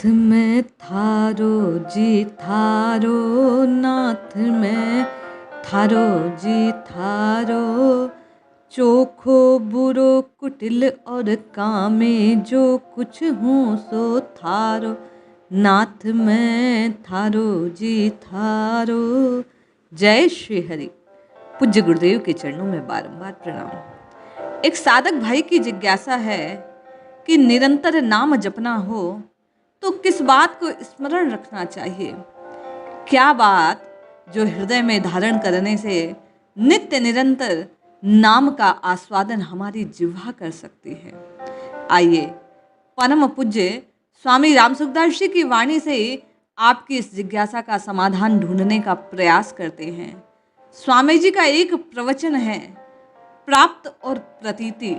नाथ में थारो जी थारो, नाथ में थारो जी थारो, चोखो बुरो कुटिल और कामे, जो कुछ हूँ सो थारो, नाथ में थारो जी थारो। जय श्री हरि। पूज्य गुरुदेव के चरणों में बारंबार प्रणाम। एक साधक भाई की जिज्ञासा है कि निरंतर नाम जपना हो तो किस बात को स्मरण रखना चाहिए। क्या बात जो हृदय में धारण करने से नित्य निरंतर नाम का आस्वादन हमारी जिह्वा कर सकती है। आइए परम पूज्य स्वामी राम सुखदास जी की वाणी से आपकी इस जिज्ञासा का समाधान ढूंढने का प्रयास करते हैं। स्वामी जी का एक प्रवचन है, प्राप्त और प्रतीति।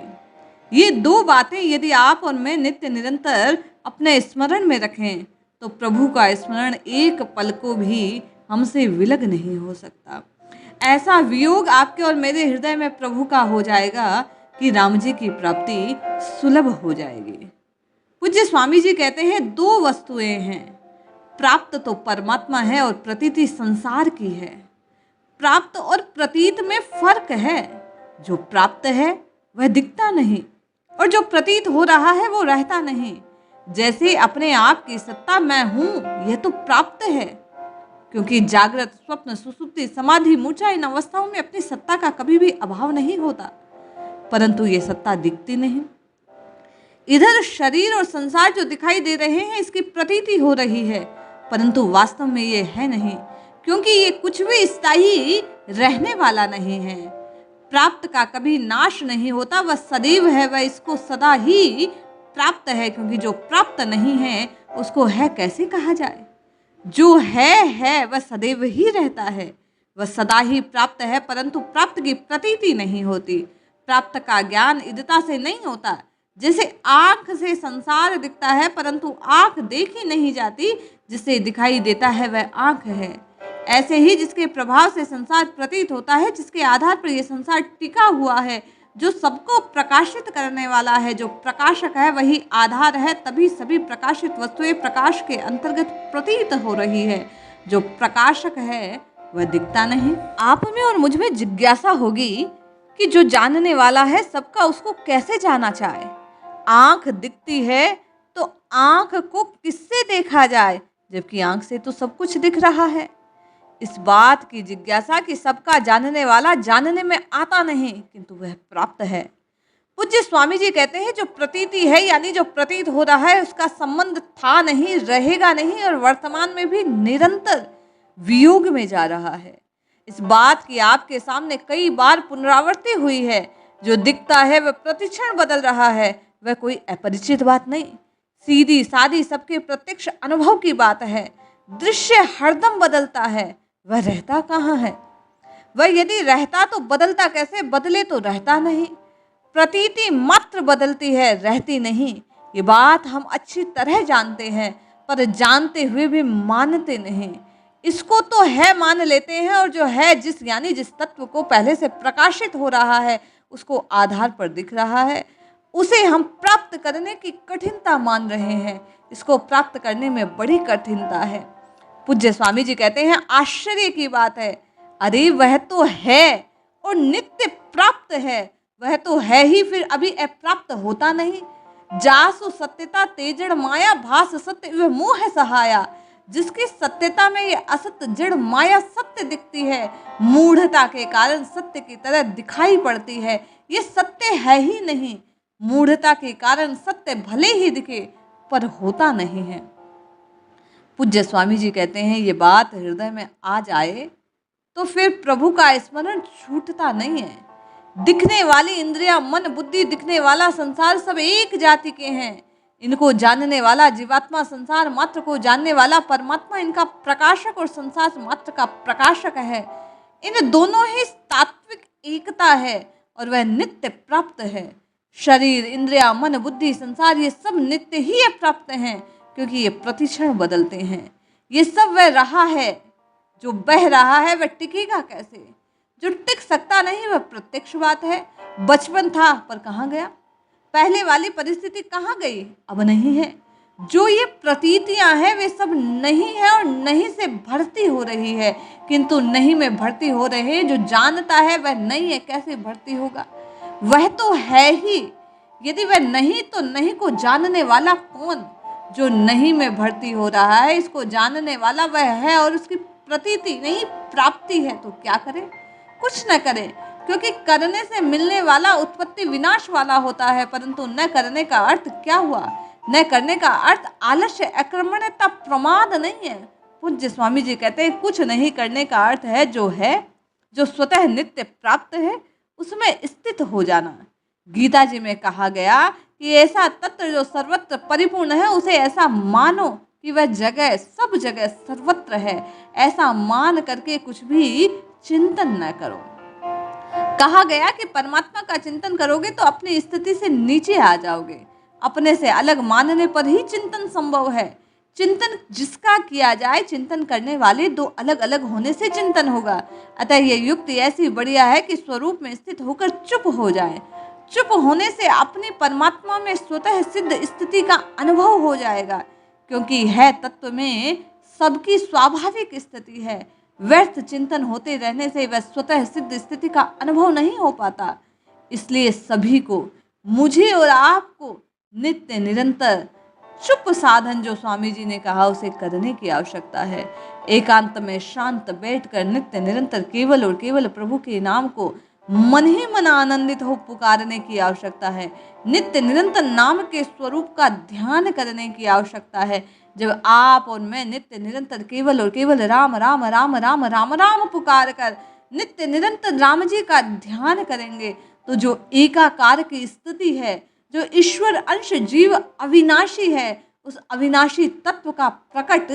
ये दो बातें यदि आप और मैं नित्य निरंतर अपने स्मरण में रखें तो प्रभु का स्मरण एक पल को भी हमसे विलग नहीं हो सकता। ऐसा वियोग आपके और मेरे हृदय में प्रभु का हो जाएगा कि राम जी की प्राप्ति सुलभ हो जाएगी। पूज्य स्वामी जी कहते हैं दो वस्तुएं हैं, प्राप्त तो परमात्मा है और प्रतीति संसार की है। प्राप्त और प्रतीत में फर्क है। जो प्राप्त है वह दिखता नहीं और जो प्रतीत हो रहा है वो रहता नहीं। जैसे अपने आप की सत्ता मैं हूं, यह तो प्राप्त है, क्योंकि जागृत स्वप्न सुसुप्ति समाधि मूर्छा इन अवस्थाओं में अपनी सत्ता का कभी भी अभाव नहीं होता, परंतु ये सत्ता दिखती नहीं। इधर शरीर और संसार जो दिखाई दे रहे हैं इसकी प्रतीति हो रही है, परंतु वास्तव में ये है नहीं, क्योंकि ये कुछ भी स्थायी रहने वाला नहीं है। प्राप्त का कभी नाश नहीं होता, वह सदैव है, वह इसको सदा ही प्राप्त है, क्योंकि जो प्राप्त नहीं है उसको है कैसे कहा जाए। जो है वह सदैव ही रहता है, वह सदा ही प्राप्त है, परंतु प्राप्त की प्रतीति नहीं होती। प्राप्त का ज्ञान इदता से नहीं होता। जैसे आँख से संसार दिखता है परंतु आँख देखी नहीं जाती, जिसे दिखाई देता है वह आँख है। ऐसे ही जिसके प्रभाव से संसार प्रतीत होता है, जिसके आधार पर यह संसार टिका हुआ है, जो सबको प्रकाशित करने वाला है, जो प्रकाशक है वही आधार है, तभी सभी प्रकाशित वस्तुएं प्रकाश के अंतर्गत प्रतीत हो रही है। जो प्रकाशक है वह दिखता नहीं। आप में और मुझ में जिज्ञासा होगी कि जो जानने वाला है सबका उसको कैसे जाना चाहे। आंख दिखती है तो आंख को किससे देखा जाए, जबकि आंख से तो सब कुछ दिख रहा है। इस बात की जिज्ञासा कि सबका जानने वाला जानने में आता नहीं, किंतु वह प्राप्त है। पूज्य स्वामी जी कहते हैं जो प्रतीति है यानी जो प्रतीत हो रहा है उसका संबंध था नहीं, रहेगा नहीं और वर्तमान में भी निरंतर वियोग में जा रहा है। इस बात की आपके सामने कई बार पुनरावृत्ति हुई है। जो दिखता है वह प्रतिक्षण बदल रहा है, वह कोई अपरिचित बात नहीं, सीधी सादी सबके प्रत्यक्ष अनुभव की बात है। दृश्य हरदम बदलता है, वह रहता कहाँ है। वह यदि रहता तो बदलता कैसे, बदले तो रहता नहीं। प्रतीति मात्र बदलती है, रहती नहीं। ये बात हम अच्छी तरह जानते हैं, पर जानते हुए भी मानते नहीं। इसको तो है मान लेते हैं, और जो है जिस यानी जिस तत्व को पहले से प्रकाशित हो रहा है उसको आधार पर दिख रहा है, उसे हम प्राप्त करने की कठिनता मान रहे हैं। इसको प्राप्त करने में बड़ी कठिनता है। पूज्य स्वामी जी कहते हैं आश्चर्य की बात है, अरे वह तो है और नित्य प्राप्त है, वह तो है ही, फिर अभी अप्राप्त होता नहीं। जासु सत्यता तेजड़ माया, भास सत्य वह मोह सहाया। जिसकी सत्यता में ये असत्य जड़ माया सत्य दिखती है, मूढ़ता के कारण सत्य की तरह दिखाई पड़ती है। ये सत्य है ही नहीं। मूढ़ता के कारण सत्य भले ही दिखे पर होता नहीं है। पूज्य स्वामी जी कहते हैं ये बात हृदय में आ जाए तो फिर प्रभु का स्मरण छूटता नहीं है। दिखने वाली इंद्रिया, मन, बुद्धि, दिखने वाला संसार सब एक जाति के हैं। इनको जानने वाला जीवात्मा, संसार मात्र को जानने वाला परमात्मा इनका प्रकाशक और संसार मात्र का प्रकाशक है। इन दोनों ही तात्विक एकता है और वह नित्य प्राप्त है। शरीर, इंद्रिया, मन, बुद्धि, संसार ये सब नित्य ही प्राप्त हैं, क्योंकि ये प्रतिक्षण बदलते हैं। ये सब वह रहा है, जो बह रहा है वह टिकेगा कैसे। जो टिक सकता नहीं वह प्रत्यक्ष बात है। बचपन था पर कहाँ गया, पहले वाली परिस्थिति कहाँ गई, अब नहीं है। जो ये प्रतीतियां हैं वे सब नहीं है और नहीं से भर्ती हो रही है, किंतु नहीं में भर्ती हो रहे हैं। जो जानता है वह नहीं है कैसे भर्ती होगा? वह तो है ही। यदि वह नहीं तो नहीं को जानने वाला कौन? जो नहीं में भर्ती हो रहा है इसको जानने वाला वह है, और उसकी प्रतीति नहीं प्राप्ति है। तो क्या करे? कुछ न करे, क्योंकि करने से मिलने वाला उत्पत्ति विनाश वाला होता है, परंतु न करने का अर्थ क्या हुआ? न करने का अर्थ आलस्य, अक्रमण्यता, प्रमाद नहीं है। पूज्य स्वामी जी कहते हैं कुछ नहीं करने का अर्थ है जो स्वतः नित्य प्राप्त है उसमें स्थित हो जाना। गीता जी में कहा गया कि ऐसा तत्व जो सर्वत्र परिपूर्ण है उसे ऐसा मानो कि वह जगह सब जगह सर्वत्र है। ऐसा मान करके कुछ भी चिंतन न करो। कहा गया कि परमात्मा का चिंतन करोगे तो अपनी स्थिति से नीचे आ जाओगे। अपने से अलग मानने पर ही चिंतन संभव है। चिंतन जिसका किया जाए, चिंतन करने वाले दो अलग अलग होने से चिंतन होगा। अतः यह युक्ति ऐसी बढ़िया है कि स्वरूप में स्थित होकर चुप हो जाए। चुप होने से अपनी परमात्मा में स्वतः सिद्ध स्थिति का अनुभव हो जाएगा, क्योंकि है तत्व में सबकी स्वाभाविक स्थिति है। व्यर्थ चिंतन होते रहने से वह स्वतः सिद्ध स्थिति का अनुभव नहीं हो पाता। इसलिए सभी को, मुझे और आपको, नित्य निरंतर चुप साधन जो स्वामी जी ने कहा उसे करने की आवश्यकता है। एकांत में शांत बैठकर नित्य निरंतर केवल और केवल प्रभु के नाम को मन ही मन आनंदित हो पुकारने की आवश्यकता है। नित्य निरंतर नाम के स्वरूप का ध्यान करने की आवश्यकता है। जब आप और मैं नित्य निरंतर केवल और केवल राम राम राम राम राम राम पुकार कर नित्य निरंतर राम जी का ध्यान करेंगे तो जो एकाकार की स्थिति है, जो ईश्वर अंश जीव अविनाशी है, उस अविनाशी तत्व का प्रकट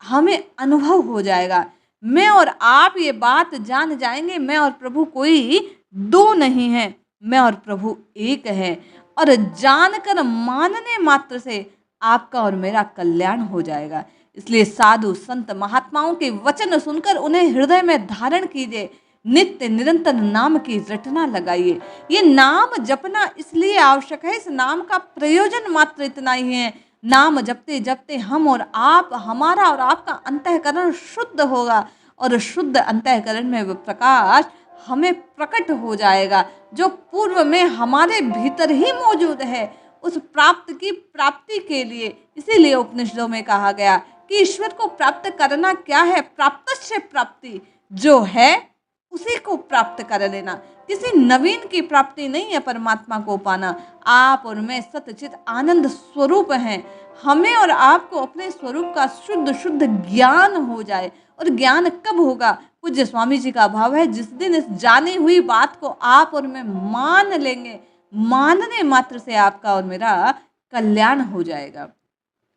हमें अनुभव हो जाएगा। मैं और आप ये बात जान जाएंगे, मैं और प्रभु कोई दो नहीं है, मैं और प्रभु एक है। और जानकर मानने मात्र से आपका और मेरा कल्याण हो जाएगा। इसलिए साधु संत महात्माओं के वचन सुनकर उन्हें हृदय में धारण कीजिए। नित्य निरंतर नाम की रटना लगाइए। ये नाम जपना इसलिए आवश्यक है, इस नाम का प्रयोजन मात्र इतना ही है। नाम जपते जपते हम और आप, हमारा और आपका अंतःकरण शुद्ध होगा, और शुद्ध अंतःकरण में वह प्रकाश हमें प्रकट हो जाएगा जो पूर्व में हमारे भीतर ही मौजूद है। उस प्राप्त की प्राप्ति के लिए इसीलिए उपनिषदों में कहा गया कि ईश्वर को प्राप्त करना क्या है? प्राप्तस्य प्राप्ति, जो है उसी को प्राप्त कर लेना। किसी नवीन की प्राप्ति नहीं है परमात्मा को पाना। आप और मैं सतचित आनंद स्वरूप हैं। हमें और आपको अपने स्वरूप का शुद्ध शुद्ध ज्ञान हो जाए। और ज्ञान कब होगा? पूज्य स्वामी जी का भाव है, जिस दिन इस जानी हुई बात को आप और मैं मान लेंगे, मानने मात्र से आपका और मेरा कल्याण हो जाएगा।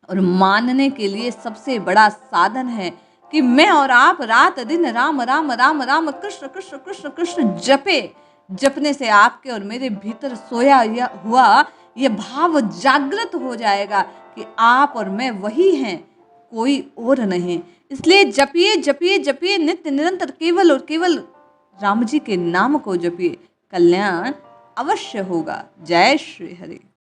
और मानने के लिए सबसे बड़ा साधन है कि मैं और आप रात दिन राम राम राम राम कृष्ण कृष्ण कृष्ण कृष्ण जपे। जपने से आपके और मेरे भीतर सोया हुआ यह भाव जागृत हो जाएगा कि आप और मैं वही हैं, कोई और नहीं। इसलिए जपिए जपिए जपिए नित्य निरंतर केवल और केवल राम जी के नाम को जपिए, कल्याण अवश्य होगा। जय श्री हरि।